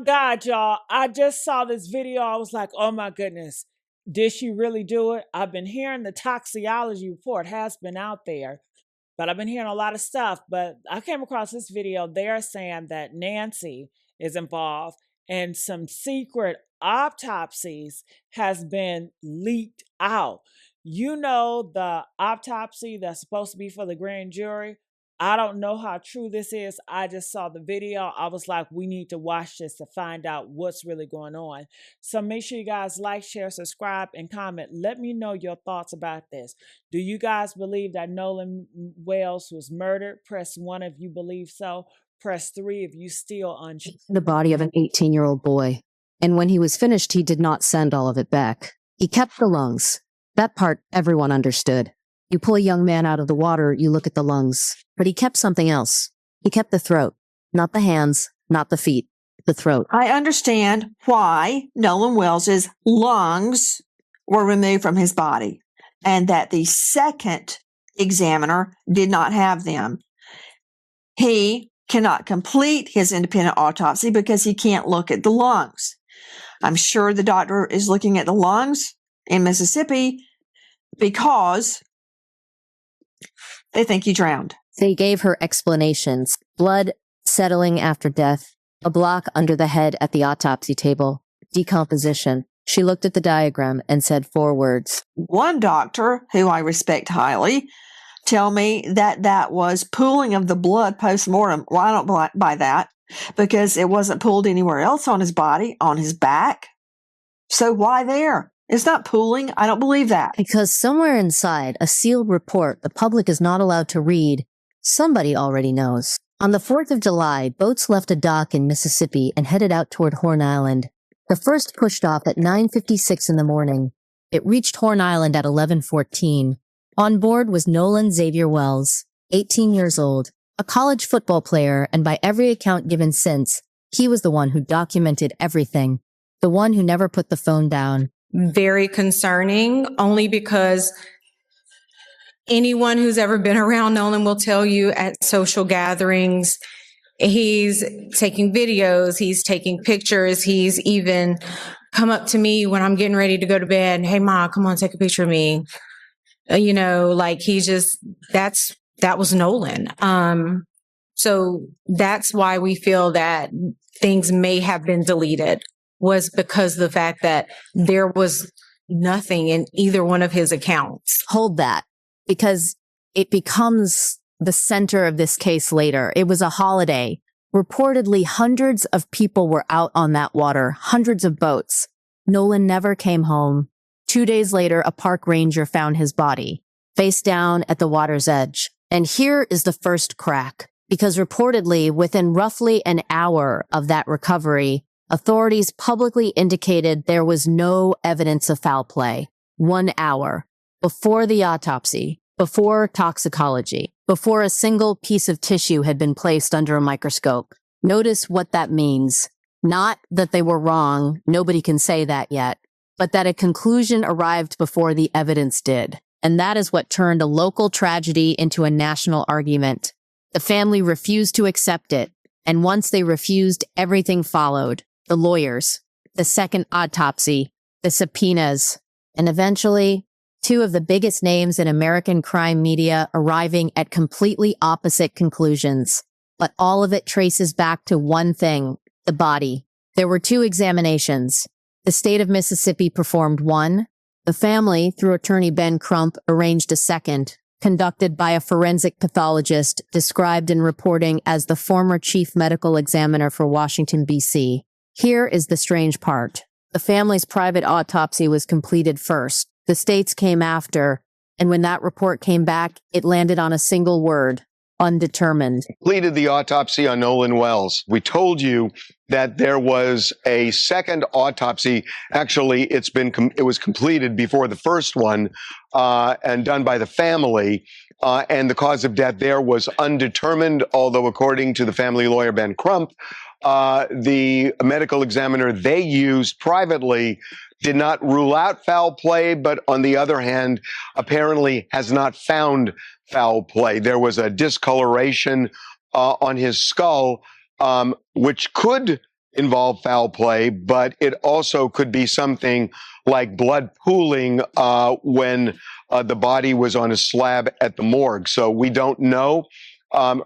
God, y'all, I just saw this video. I was like, oh my goodness, did she really do it? I've been hearing the toxicology report has been out there, but I've been hearing a lot of stuff. But I came across this video. They're saying that Nancy is involved and some secret autopsies has been leaked out. You know, the autopsy that's supposed to be for the grand jury. I don't know how true this is. I just saw the video. I was like, we need to watch this to find out what's really going on. So make sure you guys like, share, subscribe, and comment. Let me know your thoughts about this. Do you guys believe that Nolan Wells was murdered? Press 1 if you believe so. Press 3 if you still unsure. The body of an 18-year-old boy. And when he was finished, he did not send all of it back. He kept the lungs. That part everyone understood. You pull a young man out of the water, you look at the lungs. But he kept something else. He kept the throat. Not the hands, not the feet, the throat. I understand why Nolan Wells's lungs were removed from his body and that the second examiner did not have them. He cannot complete his independent autopsy because he can't look at the lungs. I'm sure the doctor is looking at the lungs in Mississippi because they think he drowned. They gave her explanations. Blood settling after death, a block under the head at the autopsy table, decomposition. She looked at the diagram and said 4 words. One doctor, who I respect highly, tell me that that was pooling of the blood post-mortem. Well, I don't buy that because it wasn't pooled anywhere else on his body, on his back. So why there? It's not pooling. I don't believe that. Because somewhere inside a sealed report the public is not allowed to read, somebody already knows. On the 4th of July, boats left a dock in Mississippi and headed out toward Horn Island. The first pushed off at 9:56 in the morning. It reached Horn Island at 11:14. On board was Nolan Xavier Wells, 18 years old, a college football player, and by every account given since, he was the one who documented everything, the one who never put the phone down. Very concerning, only because anyone who's ever been around Nolan will tell you at social gatherings, he's taking videos, he's taking pictures, he's even come up to me when I'm getting ready to go to bed. Hey, Ma, come on, take a picture of me. You know, like that was Nolan. So that's why we feel that things may have been deleted, was because of the fact that there was nothing in either one of his accounts. Hold that, because it becomes the center of this case later. It was a holiday. Reportedly, hundreds of people were out on that water, hundreds of boats. Nolan never came home. 2 days later, a park ranger found his body, face down at the water's edge. And here is the first crack, because reportedly, within roughly an hour of that recovery, authorities publicly indicated there was no evidence of foul play. 1 hour before the autopsy, before toxicology, before a single piece of tissue had been placed under a microscope. Notice what that means. Not that they were wrong, nobody can say that yet, but that a conclusion arrived before the evidence did. And that is what turned a local tragedy into a national argument. The family refused to accept it, and once they refused, everything followed. The lawyers, the second autopsy, the subpoenas, and eventually 2 of the biggest names in American crime media arriving at completely opposite conclusions. But all of it traces back to one thing, the body. There were 2 examinations. The state of Mississippi performed one. The family, through attorney Ben Crump, arranged a second, conducted by a forensic pathologist described in reporting as the former chief medical examiner for Washington, D.C. Here is the strange part. The family's private autopsy was completed first. The state's came after, and when that report came back, it landed on a single word: undetermined. Completed the autopsy on Nolan Wells. We told you that there was a second autopsy. Actually, it was completed before the first one, and done by the family. And the cause of death there was undetermined, although according to the family lawyer, Ben Crump, the medical examiner they used privately did not rule out foul play, but on the other hand, apparently has not found foul play. There was a discoloration on his skull, which could involve foul play, but it also could be something like blood pooling when the body was on a slab at the morgue. So we don't know.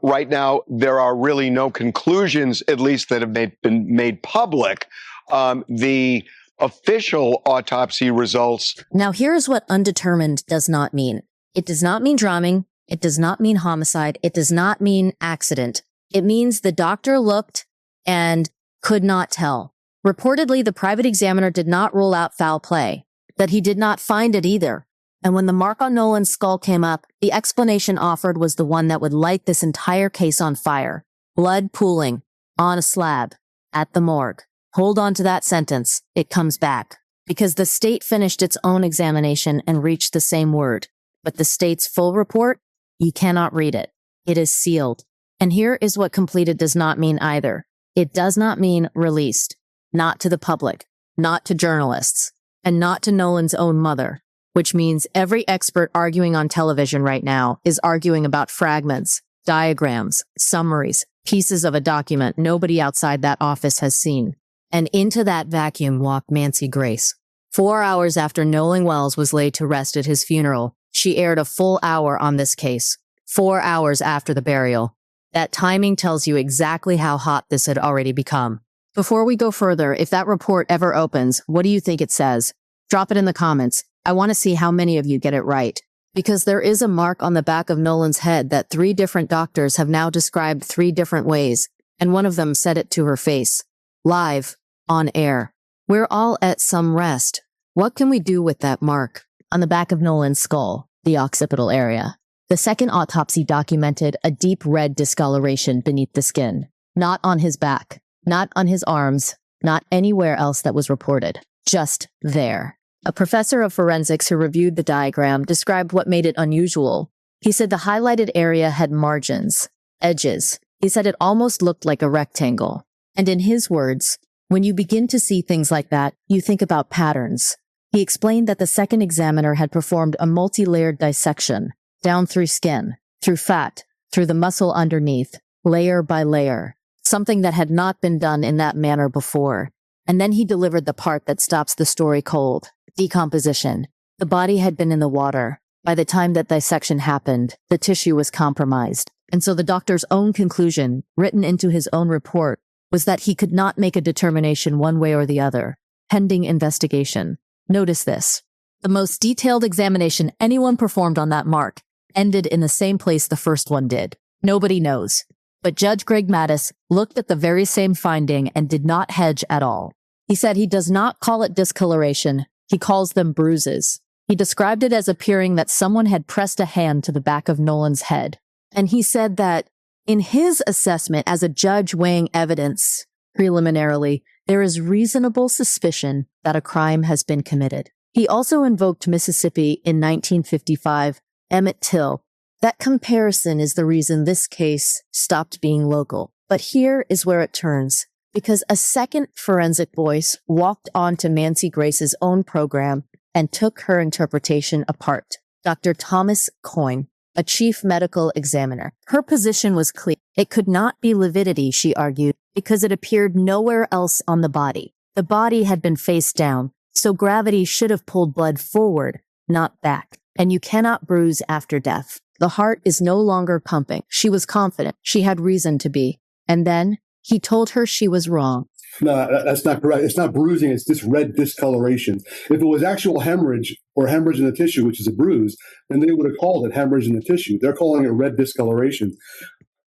Right now, there are really no conclusions, at least that have been made public. The official autopsy results. Now, here's what undetermined does not mean. It does not mean drowning. It does not mean homicide. It does not mean accident. It means the doctor looked and could not tell. Reportedly, the private examiner did not rule out foul play, that he did not find it either. And when the mark on Nolan's skull came up, the explanation offered was the one that would light this entire case on fire. Blood pooling on a slab at the morgue. Hold on to that sentence. It comes back. Because the state finished its own examination and reached the same word. But the state's full report, you cannot read it. It is sealed. And here is what completed does not mean either. It does not mean released. Not to the public. Not to journalists. And not to Nolan's own mother. Which means every expert arguing on television right now is arguing about fragments, diagrams, summaries, pieces of a document nobody outside that office has seen. And into that vacuum walked Nancy Grace. 4 hours after Nolan Wells was laid to rest at his funeral, she aired a full hour on this case. 4 hours after the burial. That timing tells you exactly how hot this had already become. Before we go further, if that report ever opens, what do you think it says? Drop it in the comments. I want to see how many of you get it right. Because there is a mark on the back of Nolan's head that 3 different doctors have now described 3 different ways, and one of them said it to her face. Live, on air. We're all at some rest. What can we do with that mark? On the back of Nolan's skull, the occipital area. The second autopsy documented a deep red discoloration beneath the skin. Not on his back, not on his arms, not anywhere else that was reported. Just there. A professor of forensics who reviewed the diagram described what made it unusual. He said the highlighted area had margins, edges. He said it almost looked like a rectangle. And in his words, when you begin to see things like that, you think about patterns. He explained that the second examiner had performed a multi-layered dissection, down through skin, through fat, through the muscle underneath, layer by layer, something that had not been done in that manner before. And then he delivered the part that stops the story cold. Decomposition. The body had been in the water. By the time that dissection happened, the tissue was compromised. And so the doctor's own conclusion, written into his own report, was that he could not make a determination one way or the other, pending investigation. Notice this. The most detailed examination anyone performed on that mark ended in the same place the first one did. Nobody knows. But Judge Greg Mattis looked at the very same finding and did not hedge at all. He said he does not call it discoloration. He calls them bruises. He described it as appearing that someone had pressed a hand to the back of Nolan's head. And he said that in his assessment as a judge weighing evidence preliminarily, there is reasonable suspicion that a crime has been committed. He also invoked Mississippi in 1955, Emmett Till. That comparison is the reason this case stopped being local. But here is where it turns. Because a second forensic voice walked onto Nancy Grace's own program and took her interpretation apart. Dr. Thomas Coyne, a chief medical examiner. Her position was clear. It could not be lividity, she argued, because it appeared nowhere else on the body. The body had been face down, so gravity should have pulled blood forward, not back. And you cannot bruise after death. The heart is no longer pumping. She was confident. She had reason to be. And then he told her she was wrong. No, that's not correct. It's not bruising. It's this red discoloration. If it was actual hemorrhage or hemorrhage in the tissue, which is a bruise, then they would have called it hemorrhage in the tissue. They're calling it red discoloration.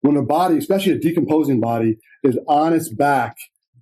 When a body, especially a decomposing body, is on its back,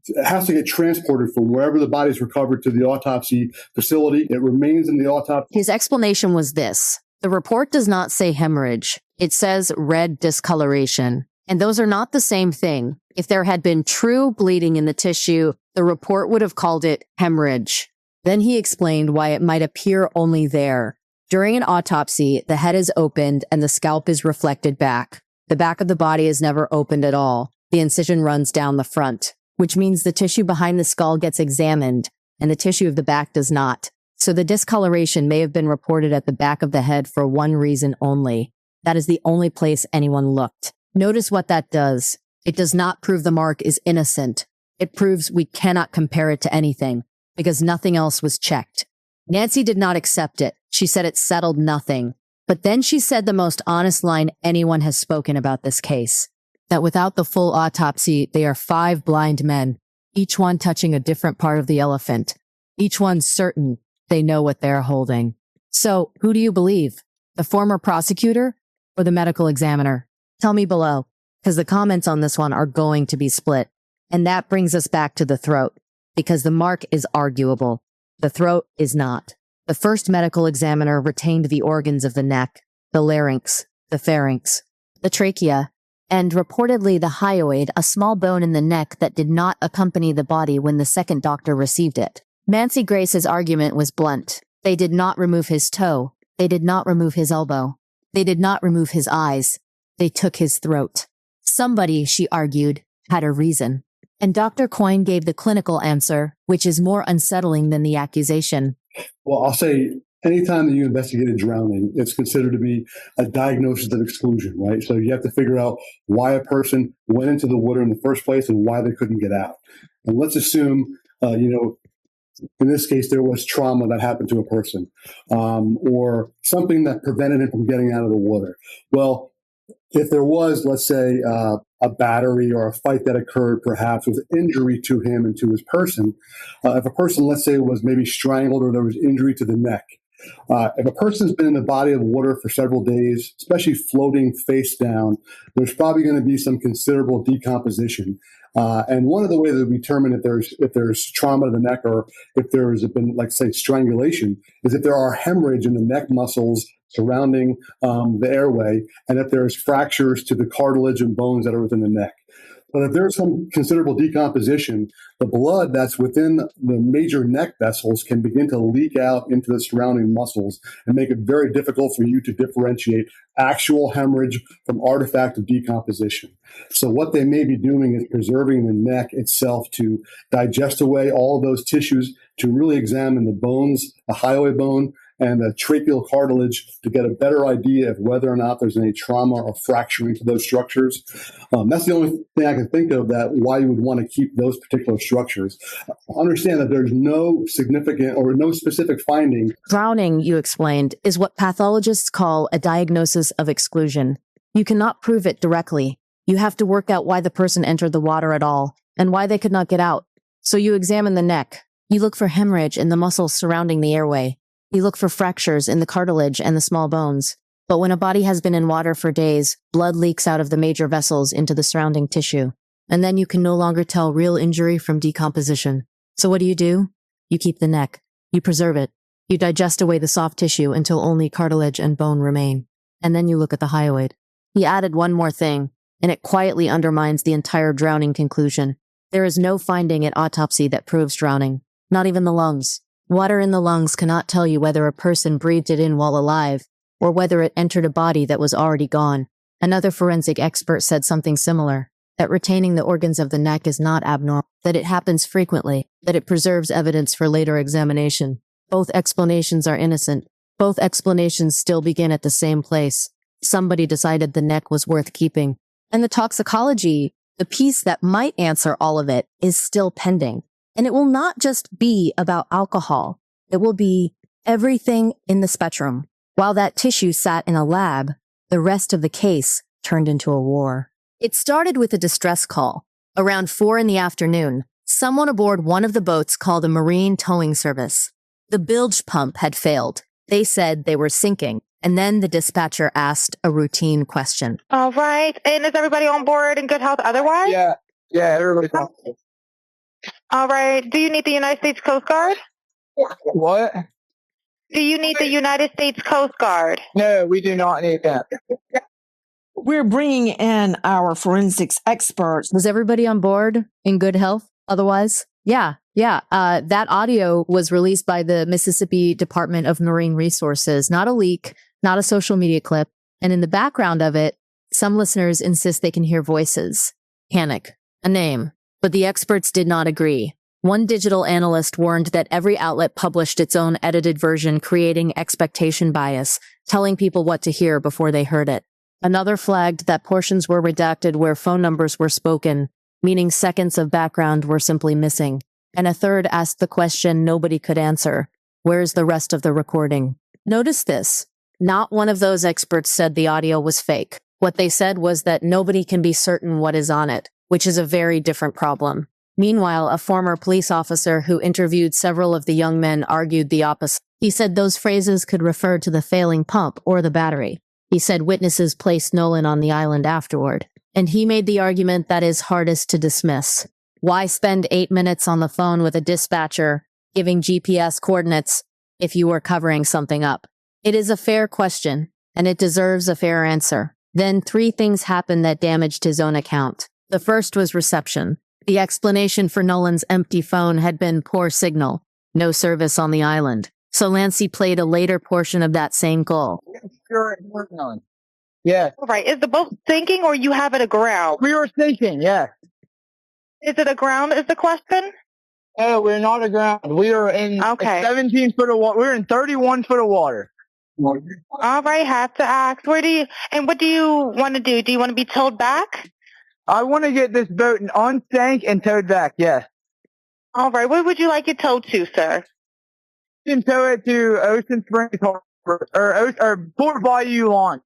it has to get transported from wherever the body is recovered to the autopsy facility. It remains in the autopsy. His explanation was this. The report does not say hemorrhage. It says red discoloration. And those are not the same thing. If there had been true bleeding in the tissue, the report would have called it hemorrhage. Then he explained why it might appear only there. During an autopsy, the head is opened and the scalp is reflected back. The back of the body is never opened at all. The incision runs down the front, which means the tissue behind the skull gets examined and the tissue of the back does not. So the discoloration may have been reported at the back of the head for one reason only. That is the only place anyone looked. Notice what that does. It does not prove the mark is innocent. It proves we cannot compare it to anything because nothing else was checked. Nancy did not accept it. She said it settled nothing. But then she said the most honest line anyone has spoken about this case, that without the full autopsy, they are 5 blind men, each one touching a different part of the elephant, each one certain they know what they're holding. So who do you believe? The former prosecutor or the medical examiner? Tell me below, because the comments on this one are going to be split. And that brings us back to the throat, because the mark is arguable. The throat is not. The first medical examiner retained the organs of the neck, the larynx, the pharynx, the trachea, and reportedly the hyoid, a small bone in the neck that did not accompany the body when the second doctor received it. Nancy Grace's argument was blunt. They did not remove his toe. They did not remove his elbow. They did not remove his eyes. They took his throat. Somebody, she argued, had a reason. And Dr. Coyne gave the clinical answer, which is more unsettling than the accusation. Well, I'll say anytime that you investigate a drowning, it's considered to be a diagnosis of exclusion, right? So you have to figure out why a person went into the water in the first place and why they couldn't get out. And let's assume, in this case, there was trauma that happened to a person, or something that prevented him from getting out of the water. Well, if there was, let's say, a battery or a fight that occurred, perhaps with injury to him and to his person, if a person, let's say, was maybe strangled or there was injury to the neck, if a person's been in the body of water for several days, especially floating face down, there's probably going to be some considerable decomposition. And one of the ways that we determine if there's trauma to the neck or if there's been, like, say, strangulation, is if there are hemorrhage in the neck muscles surrounding the airway, and if there's fractures to the cartilage and bones that are within the neck. But if there's some considerable decomposition, the blood that's within the major neck vessels can begin to leak out into the surrounding muscles and make it very difficult for you to differentiate actual hemorrhage from artifact of decomposition. So what they may be doing is preserving the neck itself to digest away all of those tissues, to really examine the bones, the hyoid bone, and the tracheal cartilage to get a better idea of whether or not there's any trauma or fracturing to those structures. That's the only thing I can think of that why you would want to keep those particular structures. Understand that there's no significant or no specific finding. Drowning, you explained, is what pathologists call a diagnosis of exclusion. You cannot prove it directly. You have to work out why the person entered the water at all and why they could not get out. So you examine the neck. You look for hemorrhage in the muscles surrounding the airway. You look for fractures in the cartilage and the small bones. But when a body has been in water for days, blood leaks out of the major vessels into the surrounding tissue. And then you can no longer tell real injury from decomposition. So what do? You keep the neck. You preserve it. You digest away the soft tissue until only cartilage and bone remain. And then you look at the hyoid. He added one more thing, and it quietly undermines the entire drowning conclusion. There is no finding at autopsy that proves drowning. Not even the lungs. Water in the lungs cannot tell you whether a person breathed it in while alive or whether it entered a body that was already gone. Another forensic expert said something similar, that retaining the organs of the neck is not abnormal, that it happens frequently, that it preserves evidence for later examination. Both explanations are innocent. Both explanations still begin at the same place. Somebody decided the neck was worth keeping. And the toxicology, the piece that might answer all of it, is still pending. And it will not just be about alcohol. It will be everything in the spectrum. While that tissue sat in a lab, the rest of the case turned into a war. It started with a distress call. Around 4 p.m, someone aboard one of the boats called a marine towing service. The bilge pump had failed. They said they were sinking. And then the dispatcher asked a routine question. All right. And is everybody on board in good health otherwise? Yeah, everybody's on. All right. Do you need the United States Coast Guard? What? Do you need the United States Coast Guard? No, we do not need that. We're bringing in our forensics experts. Was everybody on board in good health otherwise? Yeah. That audio was released by the Mississippi Department of Marine Resources. Not a leak, not a social media clip. And in the background of it, some listeners insist they can hear voices. Panic. A name. But the experts did not agree. One digital analyst warned that every outlet published its own edited version, creating expectation bias, telling people what to hear before they heard it. Another flagged that portions were redacted where phone numbers were spoken, meaning seconds of background were simply missing. And a third asked the question nobody could answer. Where's the rest of the recording? Notice this. Not one of those experts said the audio was fake. What they said was that nobody can be certain what is on it, which is a very different problem. Meanwhile, a former police officer who interviewed several of the young men argued the opposite. He said those phrases could refer to the failing pump or the battery. He said witnesses placed Nolan on the island afterward. And he made the argument that is hardest to dismiss. Why spend 8 minutes on the phone with a dispatcher giving GPS coordinates if you were covering something up? It is a fair question, and it deserves a fair answer. Then 3 things happened that damaged his own account. The first was reception. The explanation for Nolan's empty phone had been poor signal, no service on the island. So Lancey played a later portion of that same call. Sure, it's working on. Yeah. All right. Is the boat sinking or you have it aground? We were thinking, yeah. Is it aground is the question? Oh, we're not aground. We are in 17 foot of water. We're in 31 foot of water. All right. Have to ask. What do you want to do? Do you want to be towed back? I want to get this boat unsank and towed back, yes. All right. Where would you like it towed to, sir? You can tow it to Ocean Springs Harbor or Port Bayou launch.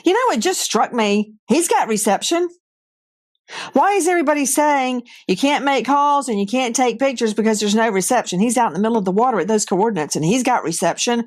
You know, it just struck me. He's got reception. Why is everybody saying you can't make calls and you can't take pictures because there's no reception? He's out in the middle of the water at those coordinates and he's got reception.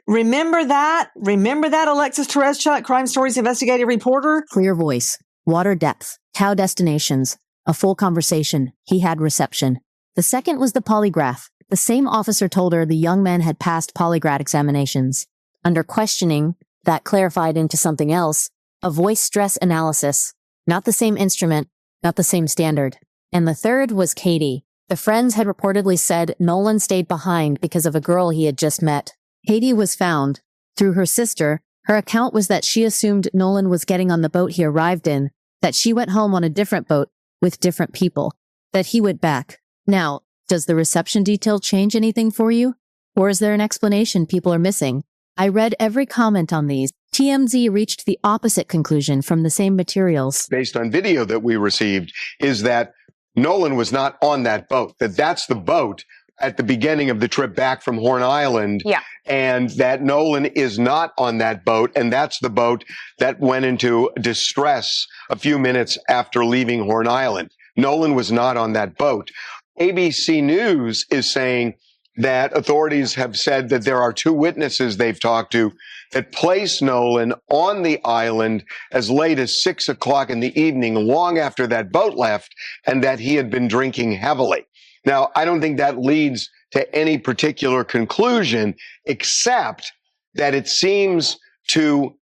Remember that? Remember that, Alexis Tereszchuk, Crime Stories investigative reporter? Clear voice, water depth, cow destinations, a full conversation. He had reception. The second was the polygraph. The same officer told her the young men had passed polygraph examinations. Under questioning, that clarified into something else, a voice stress analysis. Not the same instrument, not the same standard. And the third was Katie. The friends had reportedly said Nolan stayed behind because of a girl he had just met. Katie was found. Through her sister, her account was that she assumed Nolan was getting on the boat he arrived in, that she went home on a different boat with different people, that he went back. Now, does the reception detail change anything for you? Or is there an explanation people are missing? I read every comment on these. TMZ reached the opposite conclusion from the same materials. Based on video that we received, is that Nolan was not on that boat, that's the boat at the beginning of the trip back from Horn Island. Yeah. And that Nolan is not on that boat. And that's the boat that went into distress a few minutes after leaving Horn Island. Nolan was not on that boat. ABC News is saying that authorities have said that there are 2 witnesses they've talked to that place Nolan on the island as late as 6 o'clock in the evening, long after that boat left, and that he had been drinking heavily. Now, I don't think that leads to any particular conclusion, except that it seems to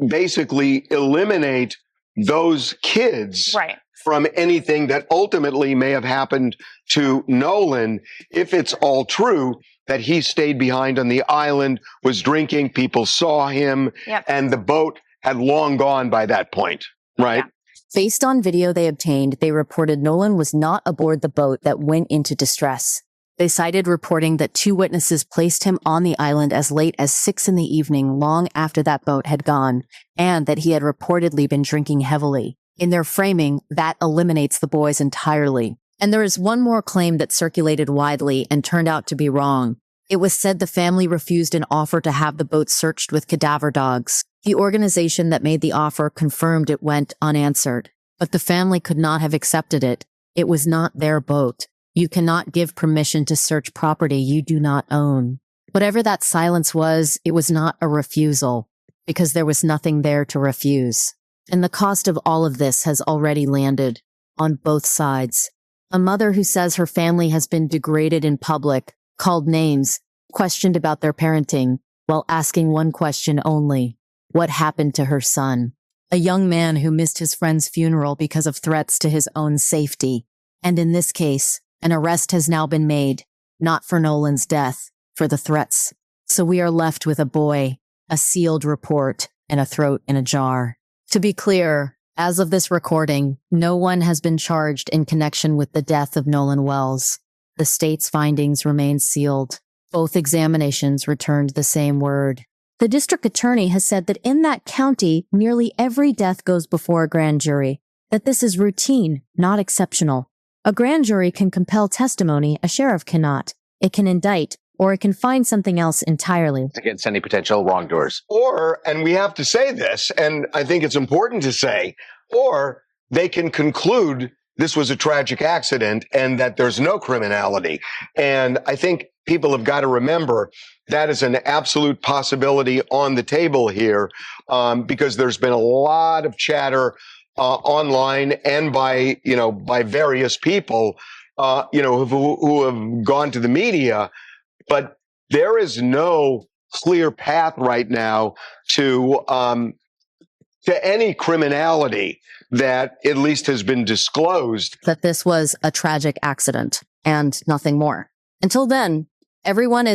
basically eliminate those kids from anything that ultimately may have happened to Nolan, if it's all true that he stayed behind on the island, was drinking, people saw him, and the boat had long gone by that point, right? Yeah. Based on video they obtained, they reported Nolan was not aboard the boat that went into distress. They cited reporting that 2 witnesses placed him on the island as late as 6 in the evening, long after that boat had gone, and that he had reportedly been drinking heavily. In their framing, that eliminates the boys entirely. And there is one more claim that circulated widely and turned out to be wrong. It was said the family refused an offer to have the boat searched with cadaver dogs. The organization that made the offer confirmed it went unanswered. But the family could not have accepted it. It was not their boat. You cannot give permission to search property you do not own. Whatever that silence was, it was not a refusal, because there was nothing there to refuse. And the cost of all of this has already landed on both sides. A mother who says her family has been degraded in public, called names, questioned about their parenting, while asking one question only: what happened to her son? A young man who missed his friend's funeral because of threats to his own safety. And in this case, an arrest has now been made, not for Nolan's death, for the threats. So we are left with a boy, a sealed report, and a throat in a jar. To be clear, as of this recording, no one has been charged in connection with the death of Nolan Wells. The state's findings remain sealed. Both examinations returned the same word. The district attorney has said that in that county, nearly every death goes before a grand jury. that this is routine, not exceptional. A grand jury can compel testimony, a sheriff cannot. It can indict, or it can find something else entirely. Against any potential wrongdoers. Or, and we have to say this, and I think it's important to say, or they can conclude this was a tragic accident and that there's no criminality. And I think people have got to remember that is an absolute possibility on the table here, because there's been a lot of chatter online and by various people, who have gone to the media, but there is no clear path right now to any criminality that at least has been disclosed. That this was a tragic accident and nothing more. Until then, everyone is